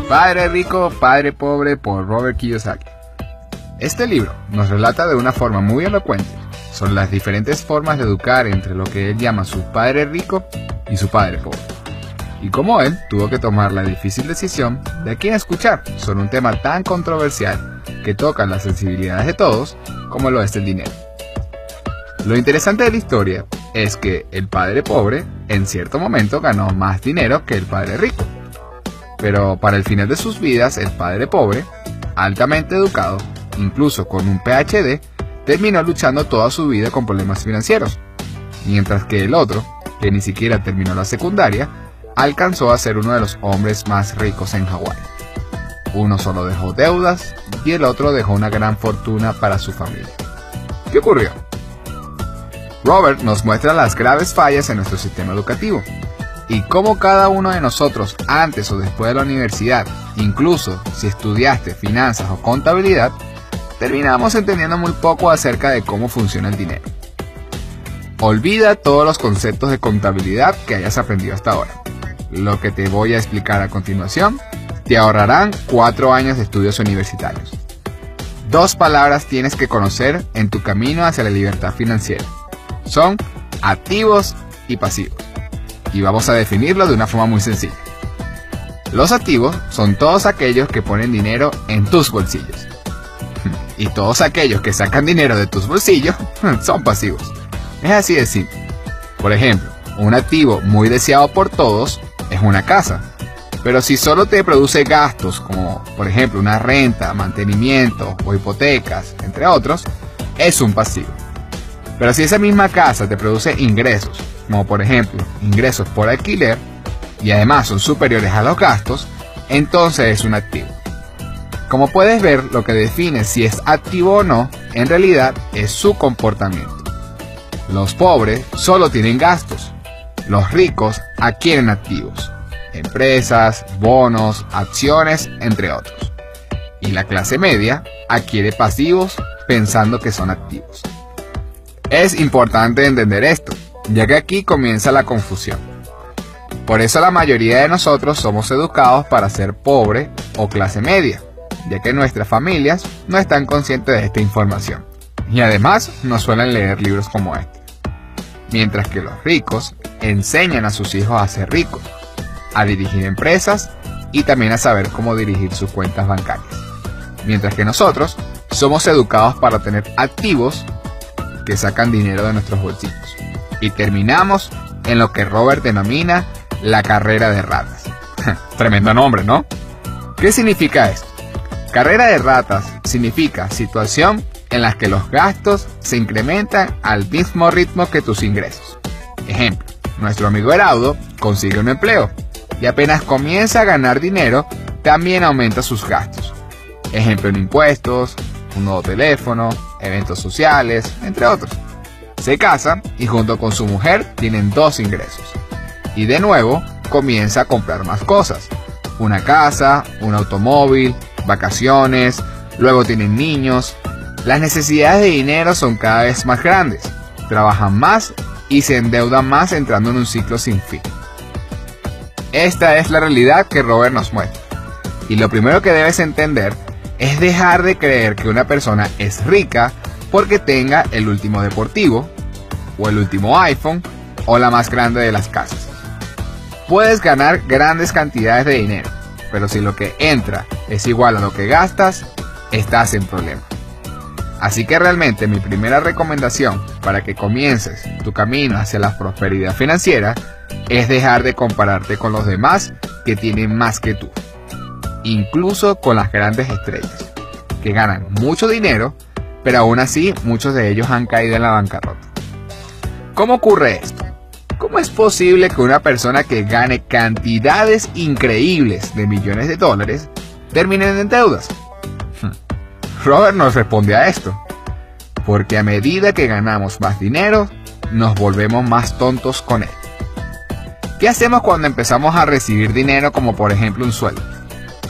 Padre rico, padre pobre por Robert Kiyosaki. Este libro nos relata de una forma muy elocuente sobre las diferentes formas de educar entre lo que él llama su padre rico y su padre pobre, y cómo él tuvo que tomar la difícil decisión de a quién escuchar sobre un tema tan controversial que toca las sensibilidades de todos como lo es el dinero. Lo interesante de la historia es que el padre pobre en cierto momento ganó más dinero que el padre rico. Pero para el final de sus vidas, el padre pobre, altamente educado, incluso con un PhD, terminó luchando toda su vida con problemas financieros, mientras que el otro, que ni siquiera terminó la secundaria, alcanzó a ser uno de los hombres más ricos en Hawái. Uno solo dejó deudas y el otro dejó una gran fortuna para su familia. ¿Qué ocurrió? Robert nos muestra las graves fallas en nuestro sistema educativo y cómo cada uno de nosotros antes o después de la universidad, incluso si estudiaste finanzas o contabilidad, terminamos entendiendo muy poco acerca de cómo funciona el dinero. Olvida todos los conceptos de contabilidad que hayas aprendido hasta ahora. Lo que te voy a explicar a continuación te ahorrarán 4 años de estudios universitarios. 2 palabras tienes que conocer en tu camino hacia la libertad financiera. Son activos y pasivos. Y vamos a definirlo de una forma muy sencilla. Los activos son todos aquellos que ponen dinero en tus bolsillos. Y todos aquellos que sacan dinero de tus bolsillos son pasivos. Es así de simple. Por ejemplo, un activo muy deseado por todos es una casa. Pero si solo te produce gastos como, por ejemplo, una renta, mantenimiento o hipotecas, entre otros, es un pasivo. Pero si esa misma casa te produce ingresos, como por ejemplo ingresos por alquiler, y además son superiores a los gastos, entonces es un activo. Como puedes ver, lo que define si es activo o no, en realidad es su comportamiento. Los pobres solo tienen gastos, los ricos adquieren activos, empresas, bonos, acciones, entre otros. Y la clase media adquiere pasivos pensando que son activos. Es importante entender esto, ya que aquí comienza la confusión. Por eso la mayoría de nosotros somos educados para ser pobre o clase media, ya que nuestras familias no están conscientes de esta información. Y además no suelen leer libros como este. Mientras que los ricos enseñan a sus hijos a ser ricos, a dirigir empresas y también a saber cómo dirigir sus cuentas bancarias. Mientras que nosotros somos educados para tener activos que sacan dinero de nuestros bolsillos. Y terminamos en lo que Robert denomina la carrera de ratas. Tremendo nombre, ¿no? ¿Qué significa esto? Carrera de ratas significa situación en la que los gastos se incrementan al mismo ritmo que tus ingresos. Ejemplo, nuestro amigo Heraudo consigue un empleo y apenas comienza a ganar dinero, también aumenta sus gastos. Ejemplo en impuestos, un nuevo teléfono, eventos sociales, entre otros. Se casa y junto con su mujer tienen 2 ingresos. Y de nuevo comienza a comprar más cosas. Una casa, un automóvil, vacaciones, luego tienen niños. Las necesidades de dinero son cada vez más grandes. Trabajan más y se endeudan más entrando en un ciclo sin fin. Esta es la realidad que Robert nos muestra. Y lo primero que debes entender es dejar de creer que una persona es rica porque tenga el último deportivo, o el último iPhone, o la más grande de las casas. Puedes ganar grandes cantidades de dinero, pero si lo que entra es igual a lo que gastas, estás en problema. Así que realmente mi primera recomendación para que comiences tu camino hacia la prosperidad financiera es dejar de compararte con los demás que tienen más que tú. Incluso con las grandes estrellas, que ganan mucho dinero, pero aún así muchos de ellos han caído en la bancarrota. ¿Cómo ocurre esto? ¿Cómo es posible que una persona que gane cantidades increíbles de millones de dólares termine en deudas? Robert nos responde a esto. Porque a medida que ganamos más dinero, nos volvemos más tontos con él. ¿Qué hacemos cuando empezamos a recibir dinero como por ejemplo un sueldo?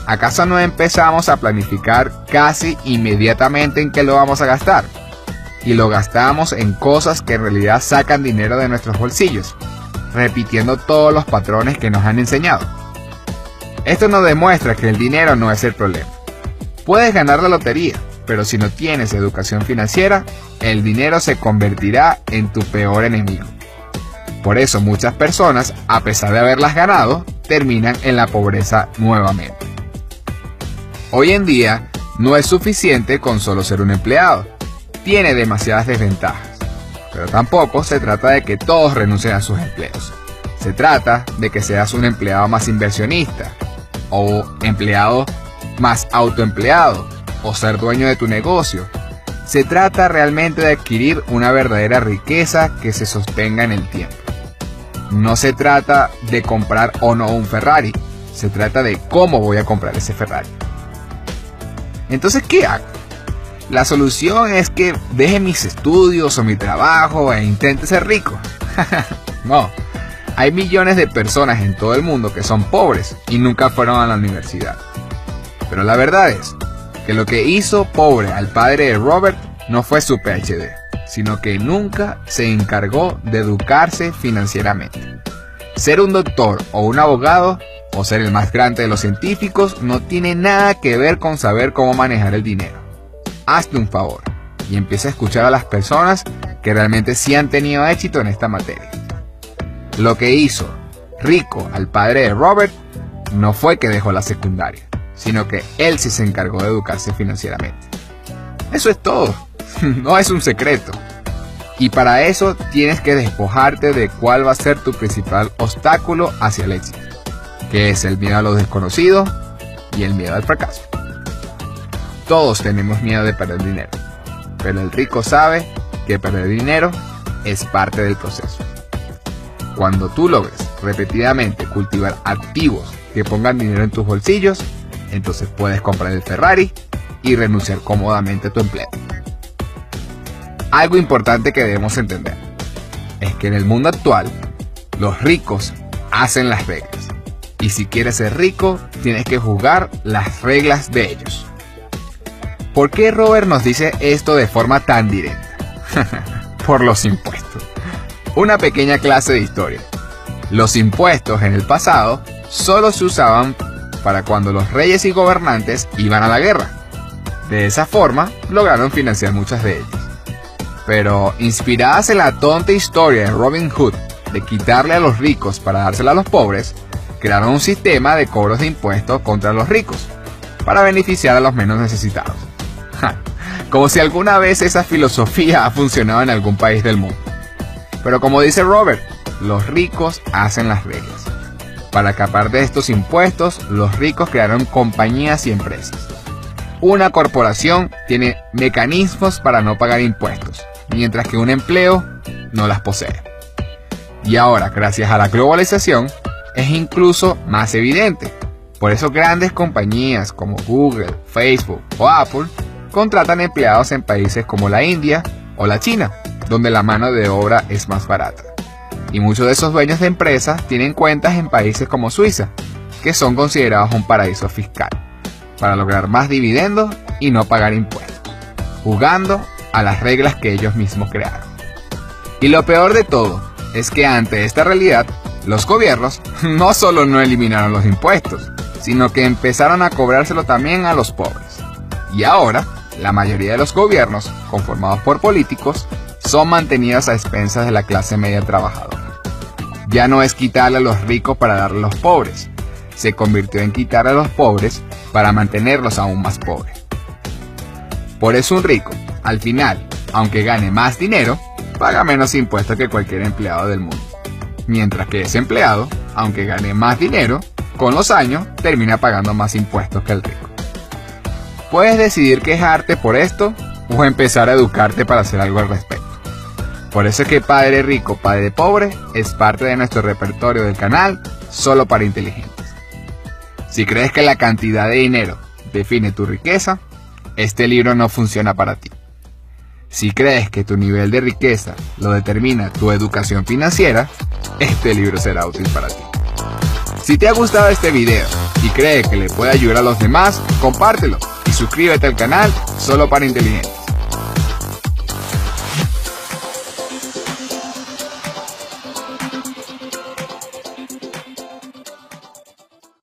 ¿Acaso no empezamos a planificar casi inmediatamente en qué lo vamos a gastar? Y lo gastamos en cosas que en realidad sacan dinero de nuestros bolsillos, repitiendo todos los patrones que nos han enseñado. Esto nos demuestra que el dinero no es el problema. Puedes ganar la lotería, pero si no tienes educación financiera, el dinero se convertirá en tu peor enemigo. Por eso muchas personas, a pesar de haberlas ganado, terminan en la pobreza nuevamente. Hoy en día, no es suficiente con solo ser un empleado. Tiene demasiadas desventajas. Pero tampoco se trata de que todos renuncien a sus empleos. Se trata de que seas un empleado más inversionista, o empleado más autoempleado, o ser dueño de tu negocio. Se trata realmente de adquirir una verdadera riqueza que se sostenga en el tiempo. No se trata de comprar o no un Ferrari, se trata de cómo voy a comprar ese Ferrari. Entonces, ¿qué hago? La solución es que deje mis estudios o mi trabajo e intente ser rico. No, hay millones de personas en todo el mundo que son pobres y nunca fueron a la universidad. Pero la verdad es que lo que hizo pobre al padre de Robert no fue su PhD, sino que nunca se encargó de educarse financieramente. Ser un doctor o un abogado, o ser el más grande de los científicos, no tiene nada que ver con saber cómo manejar el dinero. Hazte un favor y empieza a escuchar a las personas que realmente sí han tenido éxito en esta materia. Lo que hizo rico al padre de Robert no fue que dejó la secundaria, sino que él sí se encargó de educarse financieramente. Eso es todo, no es un secreto. Y para eso tienes que despojarte de cuál va a ser tu principal obstáculo hacia el éxito, que es el miedo a lo desconocido y el miedo al fracaso. Todos tenemos miedo de perder dinero, pero el rico sabe que perder dinero es parte del proceso. Cuando tú logres repetidamente cultivar activos que pongan dinero en tus bolsillos, entonces puedes comprar el Ferrari y renunciar cómodamente a tu empleo. Algo importante que debemos entender es que en el mundo actual, los ricos hacen las reglas. Y si quieres ser rico, tienes que jugar las reglas de ellos. ¿Por qué Robert nos dice esto de forma tan directa? Por los impuestos. Una pequeña clase de historia. Los impuestos en el pasado solo se usaban para cuando los reyes y gobernantes iban a la guerra. De esa forma, lograron financiar muchas de ellas. Pero, inspiradas en la tonta historia de Robin Hood de quitarle a los ricos para dársela a los pobres, crearon un sistema de cobros de impuestos contra los ricos, para beneficiar a los menos necesitados. Como si alguna vez esa filosofía ha funcionado en algún país del mundo. Pero como dice Robert, los ricos hacen las reglas. Para escapar de estos impuestos, los ricos crearon compañías y empresas. Una corporación tiene mecanismos para no pagar impuestos, mientras que un empleo no las posee. Y ahora, gracias a la globalización, es incluso más evidente. Por eso grandes compañías como Google, Facebook o Apple contratan empleados en países como la India o la China, donde la mano de obra es más barata. Y muchos de esos dueños de empresas tienen cuentas en países como Suiza, que son considerados un paraíso fiscal, para lograr más dividendos y no pagar impuestos, jugando a las reglas que ellos mismos crearon. Y lo peor de todo es que ante esta realidad, los gobiernos no solo no eliminaron los impuestos, sino que empezaron a cobrárselo también a los pobres. Y ahora, la mayoría de los gobiernos, conformados por políticos, son mantenidos a expensas de la clase media trabajadora. Ya no es quitarle a los ricos para darle a los pobres, se convirtió en quitarle a los pobres para mantenerlos aún más pobres. Por eso un rico, al final, aunque gane más dinero, paga menos impuestos que cualquier empleado del mundo. Mientras que ese empleado, aunque gane más dinero, con los años termina pagando más impuestos que el rico. Puedes decidir quejarte por esto o empezar a educarte para hacer algo al respecto. Por eso es que Padre Rico, Padre Pobre es parte de nuestro repertorio del canal solo para inteligentes. Si crees que la cantidad de dinero define tu riqueza, este libro no funciona para ti. Si crees que tu nivel de riqueza lo determina tu educación financiera, este libro será útil para ti. Si te ha gustado este video y crees que le puede ayudar a los demás, compártelo y suscríbete al canal solo para inteligentes.